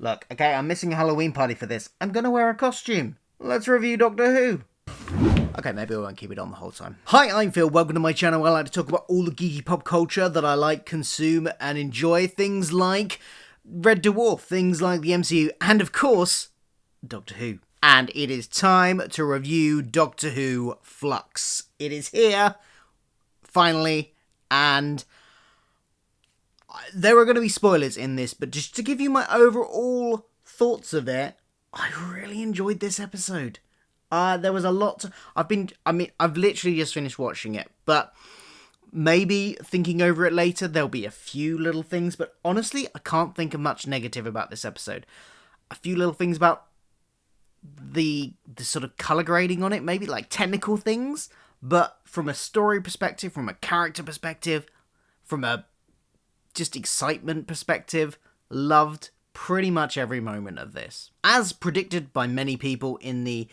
Look, okay, I'm missing a Halloween party for this. I'm gonna wear a costume. Let's review Doctor Who. Okay, maybe I won't keep it on the whole time. Hi, I'm Phil. Welcome to my channel where I like to talk about all the geeky pop culture that I like, consume, and enjoy. Things like Red Dwarf, things like the MCU, and of course, Doctor Who. And it is time to review Doctor Who Flux. It is here, finally, and there are going to be spoilers in this, but just to give you my overall thoughts of it, I really enjoyed this episode. There was a lot to, I've literally just finished watching it, but maybe thinking over it later, there'll be a few little things, but honestly, I can't think of much negative about this episode. A few little things about the sort of colour grading on it, maybe like technical things, but from a story perspective, from a character perspective, from a just excitement perspective, loved pretty much every moment of this. As predicted by many people in the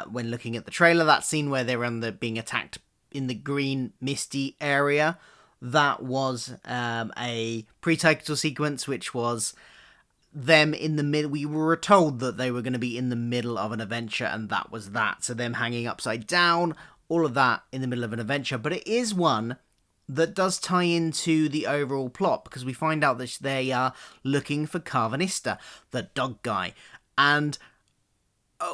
when looking at the trailer, that scene where they were being attacked in the green misty area, that was a pre-title sequence, which was them in the middle. We were told that they were going to be in the middle of an adventure, and that was that. So them hanging upside down, all of that in the middle of an adventure. But it is one that does tie into the overall plot, because we find out that they are looking for Karvanista, the dog guy. And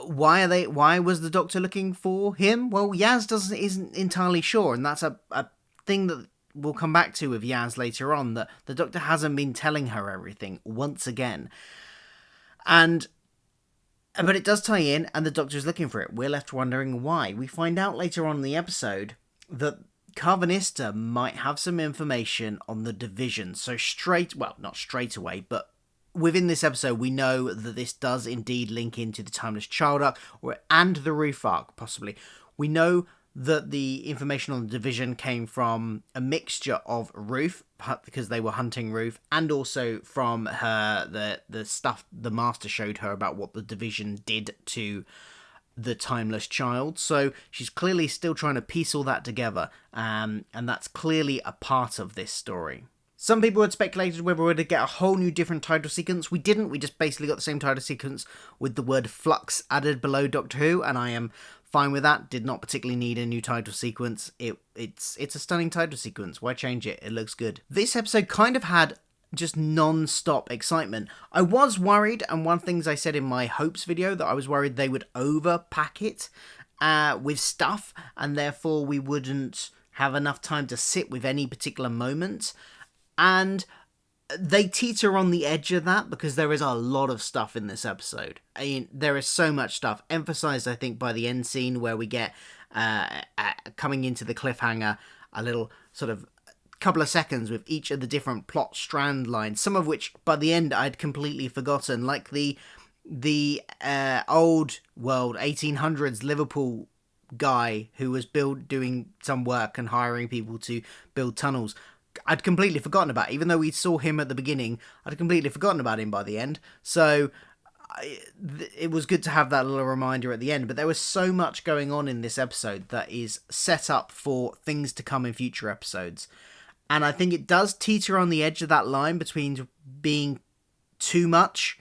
why was the Doctor looking for him? Well, Yaz isn't entirely sure, and that's a thing that we'll come back to with Yaz later on, that the Doctor hasn't been telling her everything once again. But it does tie in, and the Doctor's looking for it. We're left wondering why. We find out later on in the episode that Karvanista might have some information on the division. So not straight away, but within this episode, we know that this does indeed link into the Timeless Child arc, and the Roof arc, possibly. We know that the information on the division came from a mixture of Roof, because they were hunting Roof, and also from her, the stuff the Master showed her about what the division did to the Timeless Child. So she's clearly still trying to piece all that together, and that's clearly a part of this story. Some people had speculated whether we were to get a whole new different title sequence. We didn't. We just basically got the same title sequence with the word Flux added below Doctor Who, and I am fine with that. Did not particularly need a new title sequence. It's a stunning title sequence. Why change it? It looks good. This episode kind of had just non-stop excitement. I was worried, and one of the things I said in my hopes video, that I was worried they would overpack it with stuff, and therefore we wouldn't have enough time to sit with any particular moment. And they teeter on the edge of that, because there is a lot of stuff in this episode. I mean, there is so much stuff, emphasised, I think, by the end scene, where we get, coming into the cliffhanger, a little sort of couple of seconds with each of the different plot strand lines, some of which, by the end, I'd completely forgotten, like the old world 1800s Liverpool guy who was doing some work and hiring people to build tunnels. I'd completely forgotten about, even though we saw him at the beginning, I'd completely forgotten about him by the end. So it was good to have that little reminder at the end. But there was so much going on in this episode that is set up for things to come in future episodes. And I think it does teeter on the edge of that line between being too much,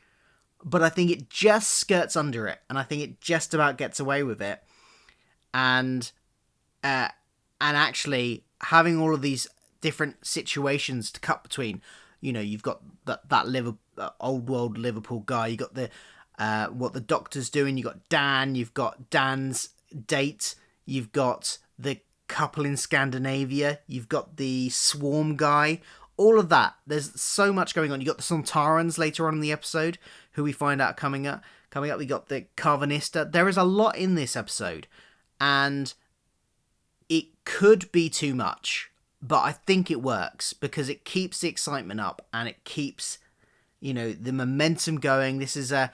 but I think it just skirts under it, and I think it just about gets away with it. And actually having all of these different situations to cut between, you've got that old world Liverpool guy, you got the what the Doctor's doing, you got Dan, you've got Dan's date, you've got the couple in Scandinavia, you've got the swarm guy, all of that. There's so much going on. You got the Sontarans later on in the episode, who we find out coming up. We got the Karvanista. There is a lot in this episode, and it could be too much. But I think it works, because it keeps the excitement up, and it keeps, the momentum going. This is a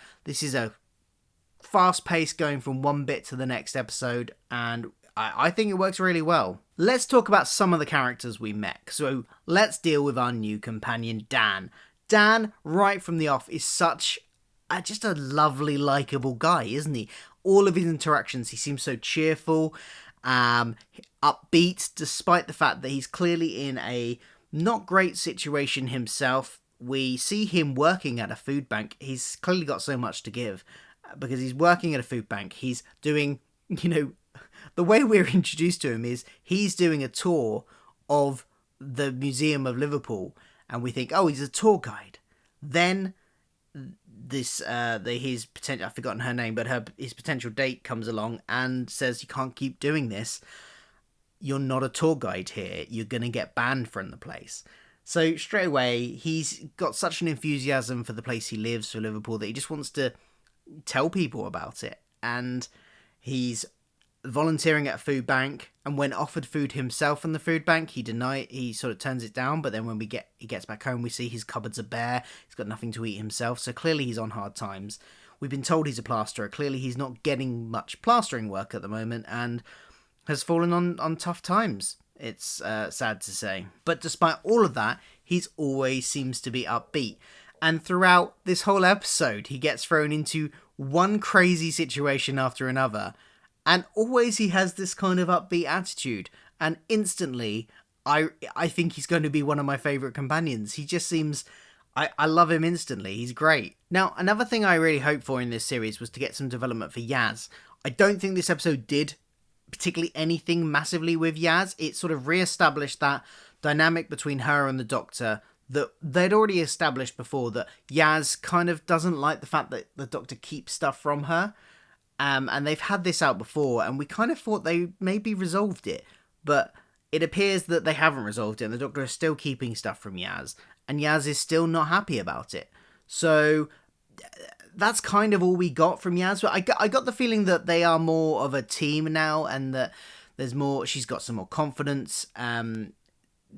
fast pace going from one bit to the next episode, and I think it works really well. Let's talk about some of the characters we met. So let's deal with our new companion, Dan. Dan, right from the off, is such just a lovely, likeable guy, isn't he? All of his interactions, he seems so cheerful, upbeat, despite the fact that he's clearly in a not great situation himself. we see him working at a food bank. He's clearly got so much to give because he's working at a food bank. He's doing, the way we're introduced to him is he's doing a tour of the Museum of Liverpool, and we think, oh, he's a tour guide. Then his potential, I've forgotten her name, but his potential date comes along and says, you can't keep doing this. You're not a tour guide here. You're going to get banned from the place. So straight away, he's got such an enthusiasm for the place he lives, for Liverpool, that he just wants to tell people about it. And he's volunteering at a food bank, and when offered food himself in the food bank, he sort of turns it down. But then when he gets back home, we see his cupboards are bare. He's got nothing to eat himself, so clearly he's on hard times. We've been told he's a plasterer. Clearly he's not getting much plastering work at the moment and has fallen on tough times. It's sad to say. But despite all of that, he's always seems to be upbeat. And throughout this whole episode, he gets thrown into one crazy situation after another. And always he has this kind of upbeat attitude. And instantly, I think he's going to be one of my favourite companions. He just seems... I love him instantly. He's great. Now, another thing I really hoped for in this series was to get some development for Yaz. I don't think this episode did particularly anything massively with Yaz. It sort of re-established that dynamic between her and the Doctor that they'd already established before, that Yaz kind of doesn't like the fact that the Doctor keeps stuff from her. And they've had this out before, and we kind of thought they maybe resolved it, but it appears that they haven't resolved it, and the Doctor is still keeping stuff from Yaz, and Yaz is still not happy about it. So that's kind of all we got from Yaz. I got the feeling that they are more of a team now, and that there's more. She's got some more confidence.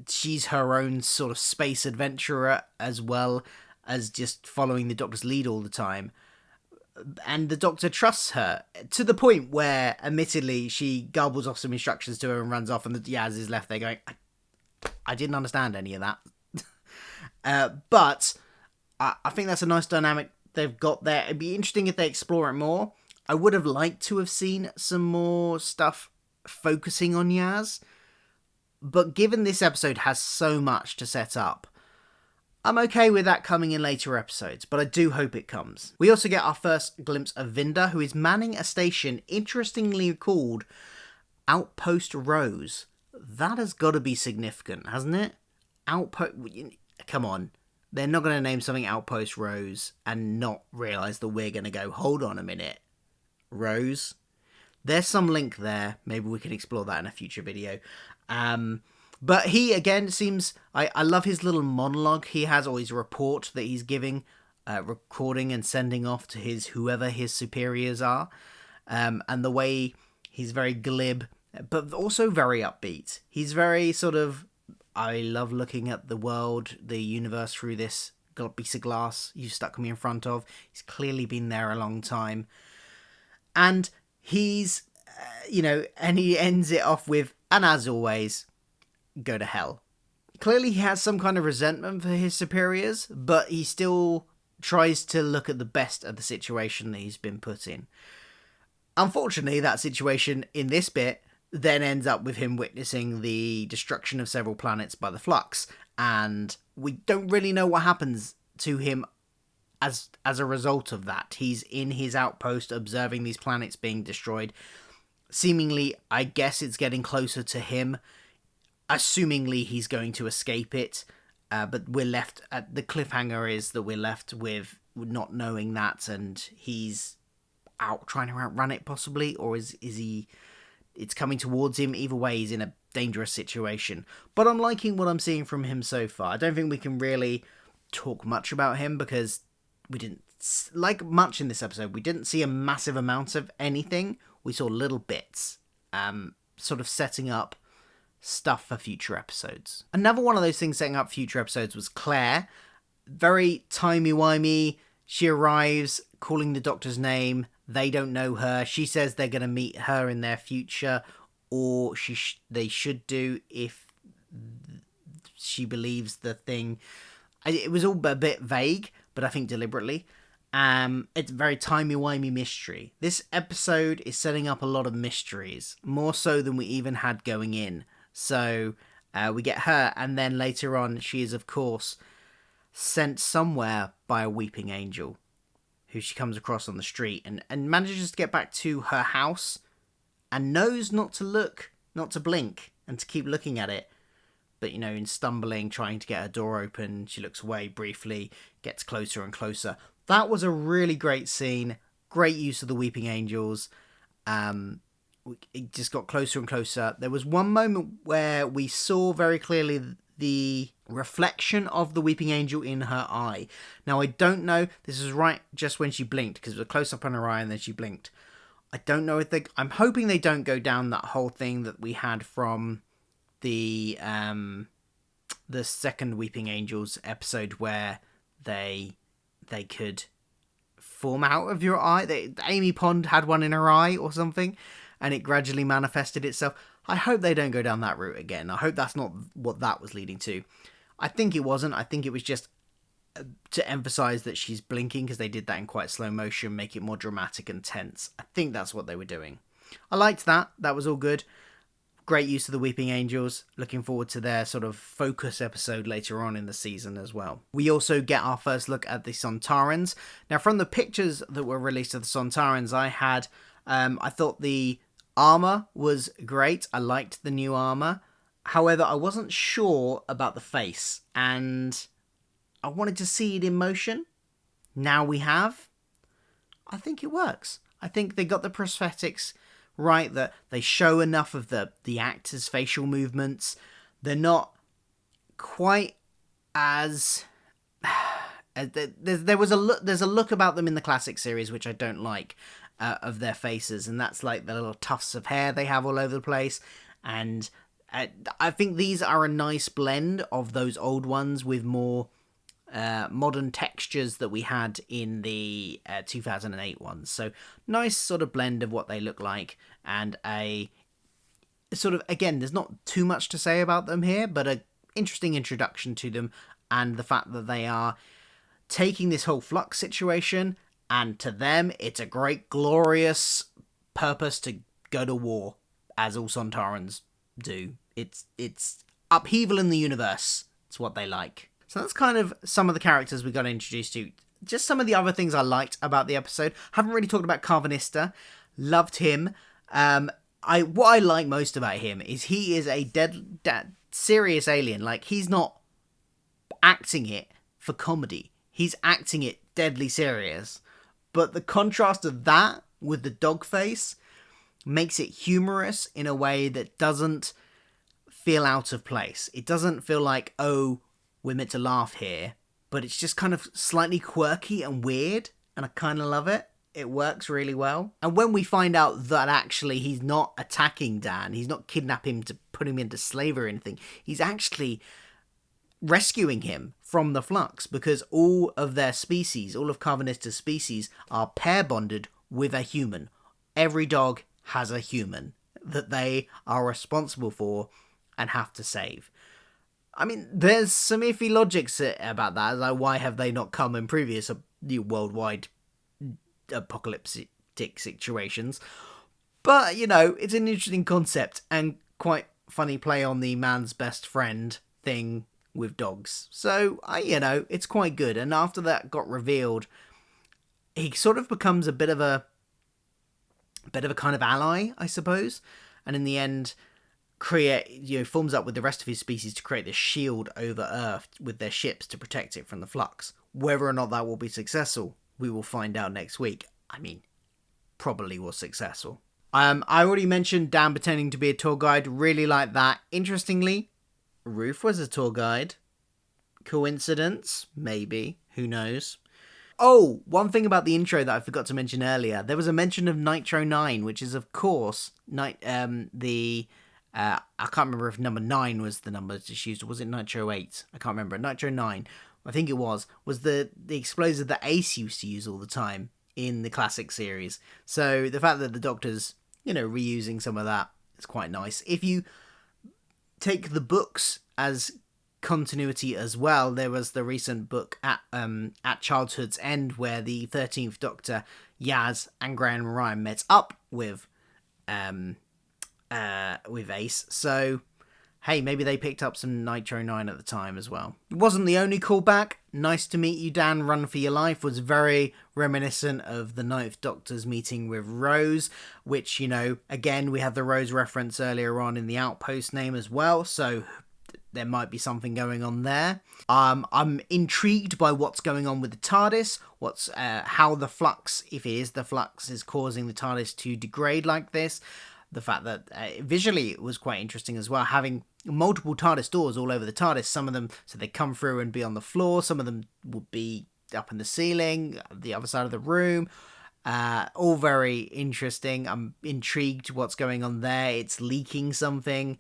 She's her own sort of space adventurer as well as just following the Doctor's lead all the time. And the Doctor trusts her to the point where, admittedly, she garbles off some instructions to her and runs off, and Yaz is left there going, I didn't understand any of that. But I think that's a nice dynamic they've got there. It'd be interesting if they explore it more. I would have liked to have seen some more stuff focusing on Yaz, but given this episode has so much to set up, I'm okay with that coming in later episodes, but I do hope it comes. We also get our first glimpse of Vinder, who is manning a station interestingly called Outpost Rose. That has got to be significant, hasn't it? Come on. They're not going to name something Outpost Rose and not realise that we're going to go, hold on a minute, Rose? There's some link there. Maybe we can explore that in a future video. But he, again, seems... I love his little monologue he has, or his report that he's giving, recording and sending off to whoever his superiors are. And the way he's very glib, but also very upbeat. He's very sort of... I love looking at the world, the universe through this piece of glass you stuck me in front of. He's clearly been there a long time. And he's, and he ends it off with, and as always, go to hell. Clearly he has some kind of resentment for his superiors, but he still tries to look at the best of the situation that he's been put in. Unfortunately, that situation in this bit then ends up with him witnessing the destruction of several planets by the Flux, and we don't really know what happens to him as a result of that. He's in his outpost observing these planets being destroyed. Seemingly, I guess it's getting closer to him. Assumingly, he's going to escape it, but we're left at the cliffhanger is that we're left with not knowing that, and he's out trying to outrun it possibly, or is he... It's coming towards him. Either way, he's in a dangerous situation. But I'm liking what I'm seeing from him so far. I don't think we can really talk much about him because we didn't... Like much in this episode, we didn't see a massive amount of anything. We saw little bits, sort of setting up stuff for future episodes. Another one of those things setting up future episodes was Claire. Very timey-wimey. She arrives, calling the Doctor's name. They don't know her. She says they're going to meet her in their future, or they should do if she believes the thing. It was all a bit vague, but I think deliberately. It's a very timey-wimey mystery. This episode is setting up a lot of mysteries, more so than we even had going in. So we get her, and then later on, she is, of course, sent somewhere by a weeping angel who she comes across on the street and manages to get back to her house and knows not to look, not to blink, and to keep looking at it. But, in stumbling, trying to get her door open, she looks away briefly, gets closer and closer. That was a really great scene. Great use of the weeping angels. It just got closer and closer. There was one moment where we saw very clearly the reflection of the weeping angel in her eye. Now, I don't know. This is right just when she blinked, because it was a close-up on her eye and then she blinked. I don't know if I'm hoping they don't go down that whole thing that we had from the second Weeping Angels episode where they could form out of your eye. Amy Pond had one in her eye or something, and it gradually manifested itself. I hope they don't go down that route again. I hope that's not what that was leading to. I think it wasn't. I think it was just to emphasize that she's blinking, because they did that in quite slow motion, make it more dramatic and tense. I think that's what they were doing. I liked that. That was all good. Great use of the Weeping Angels. Looking forward to their sort of focus episode later on in the season as well. We also get our first look at the Sontarans. Now, from the pictures that were released of the Sontarans, I thought the armor was great. I liked the new armor. However, I wasn't sure about the face, and I wanted to see it in motion. Now we have. I think it works. I think they got the prosthetics right, that they show enough of the actors' facial movements. They're not quite as there's a look about them in the classic series which I don't like, of their faces, and that's like the little tufts of hair they have all over the place. And I think these are a nice blend of those old ones with more modern textures that we had in the 2008 ones. So nice sort of blend of what they look like, and a sort of, again, there's not too much to say about them here, but a interesting introduction to them, and the fact that they are taking this whole Flux situation, and to them it's a great glorious purpose to go to war, as all Sontarans do. It's upheaval in the universe. It's what they like. So that's kind of some of the characters we got introduced to. Just some of the other things I liked about the episode. Haven't really talked about Karvanista. Loved him. What I like most about him is he is a serious alien. Like, he's not acting it for comedy. He's acting it deadly serious. But the contrast of that with the dog face makes it humorous in a way that doesn't feel out of place. It doesn't feel like, oh, we're meant to laugh here, but it's just kind of slightly quirky and weird, and I kind of love it. It works really well. And when we find out that actually he's not attacking Dan, he's not kidnapping him to put him into slavery or anything, he's actually rescuing him from the Flux, because all of their species, all of Karvanista's species, are pair bonded with a human. Every dog has a human that they are responsible for and have to save. I mean, there's some iffy logics about that, like why have they not come in previous worldwide apocalyptic situations? But, it's an interesting concept and quite funny play on the man's best friend thing with dogs. So, it's quite good. And after that got revealed, he sort of becomes a bit of a kind of ally, I suppose. And in the end, forms up with the rest of his species to create this shield over Earth with their ships to protect it from the Flux. Whether or not that will be successful, we will find out next week. I mean, probably was successful. I already mentioned Dan pretending to be a tour guide. Really like that. Interestingly, Ruth was a tour guide. Coincidence? Maybe. Who knows? Oh, one thing about the intro that I forgot to mention earlier. There was a mention of Nitro 9, which is, of course, I can't remember if number 9 was the number that's used, or was it Nitro 8? I can't remember. Nitro 9, I think it was the explosive that Ace used to use all the time in the classic series. So the fact that the Doctor's, reusing some of that is quite nice. If you take the books as continuity as well, there was the recent book at Childhood's End where the 13th Doctor, Yaz, and Graham Ryan met up with Ace. So hey, maybe they picked up some Nitro 9 at the time as well. It wasn't the only callback. Nice to meet you, Dan. Run for your life was very reminiscent of the Ninth Doctor's meeting with Rose, which, you know, again, we had the Rose reference earlier on in the Outpost name as well, so there might be something going on there. I'm intrigued by what's going on with the TARDIS, how the Flux, if it is the Flux, is causing the TARDIS to degrade like this. The fact that visually it was quite interesting as well, having multiple TARDIS doors all over the TARDIS. Some of them, so they come through and be on the floor. Some of them would be up in the ceiling, the other side of the room. All very interesting. I'm intrigued what's going on there. It's leaking something.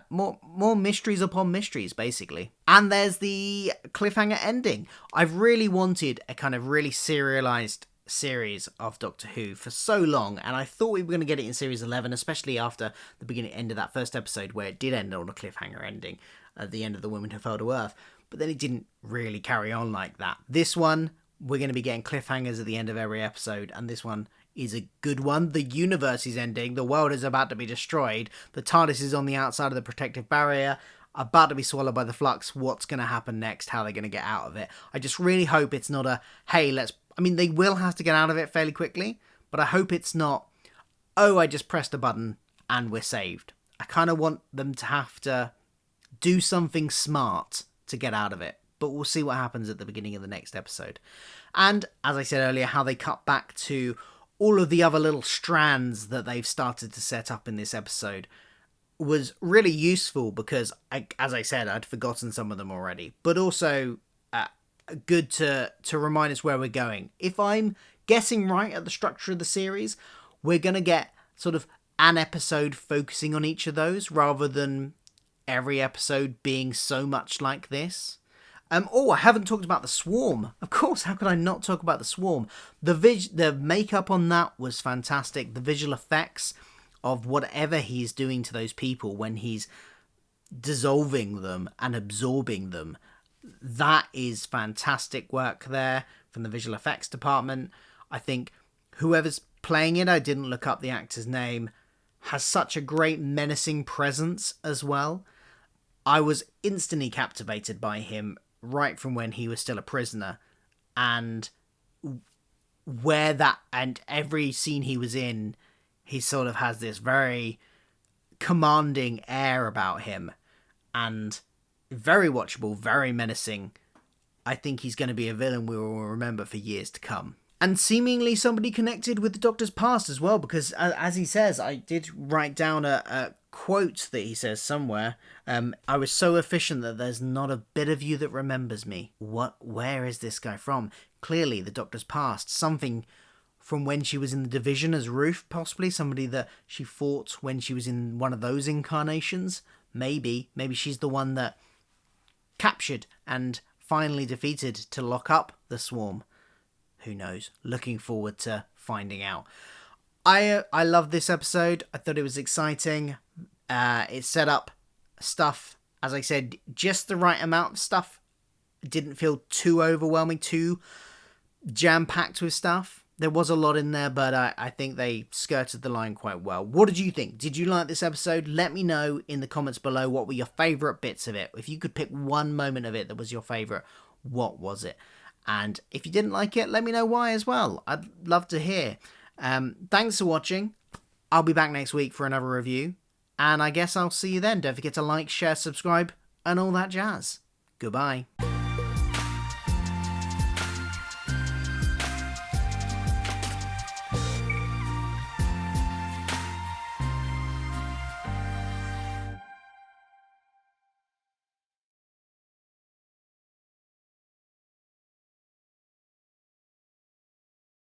More mysteries upon mysteries, basically. And there's the cliffhanger ending. I've really wanted a kind of really serialized series of Doctor Who for so long, and I thought we were going to get it in series 11, especially after the end of that first episode where it did end on a cliffhanger ending at the end of The Women Who Fell to Earth, but then it didn't really carry on like that. This one, we're going to be getting cliffhangers at the end of every episode, and this one is a good one. The universe is ending, the world is about to be destroyed, the TARDIS is on the outside of the protective barrier, about to be swallowed by the Flux. What's going to happen next? How are they going to get out of it? I just really hope it's not they will have to get out of it fairly quickly, but I hope it's not, oh, I just pressed a button and we're saved. I kind of want them to have to do something smart to get out of it, but we'll see what happens at the beginning of the next episode. And, as I said earlier, how they cut back to all of the other little strands that they've started to set up in this episode was really useful because, as I said, I'd forgotten some of them already, but also good to remind us where we're going. If I'm guessing right at the structure of the series, we're going to get sort of an episode focusing on each of those rather than every episode being so much like this. I haven't talked about the Swarm. Of course, how could I not talk about the Swarm? The makeup on that was fantastic. The visual effects of whatever he's doing to those people when he's dissolving them and absorbing them, that is fantastic work there from the visual effects department. I think whoever's playing it, I didn't look up the actor's name, has such a great menacing presence as well. I was instantly captivated by him right from when he was still a prisoner, and every scene he was in, he sort of has this very commanding air about him, and very watchable, very menacing. I think he's going to be a villain we will remember for years to come. And seemingly somebody connected with the Doctor's past as well, because as he says, I did write down a quote that he says somewhere. I was so efficient that there's not a bit of you that remembers me. Where is this guy from? Clearly the Doctor's past. Something from when she was in the Division as Ruth, possibly. Somebody that she fought when she was in one of those incarnations. Maybe she's the one that captured and finally defeated to lock up the Swarm. Who knows? Looking forward to finding out. I love this episode. I thought it was exciting. It set up stuff, as I said, just the right amount of stuff. It didn't feel too overwhelming, too jam-packed with stuff. There was a lot in there, but I think they skirted the line quite well. What did you think? Did you like this episode? Let me know in the comments below what were your favourite bits of it. If you could pick one moment of it that was your favourite, what was it? And if you didn't like it, let me know why as well. I'd love to hear. Thanks for watching. I'll be back next week for another review. And I guess I'll see you then. Don't forget to like, share, subscribe, and all that jazz. Goodbye.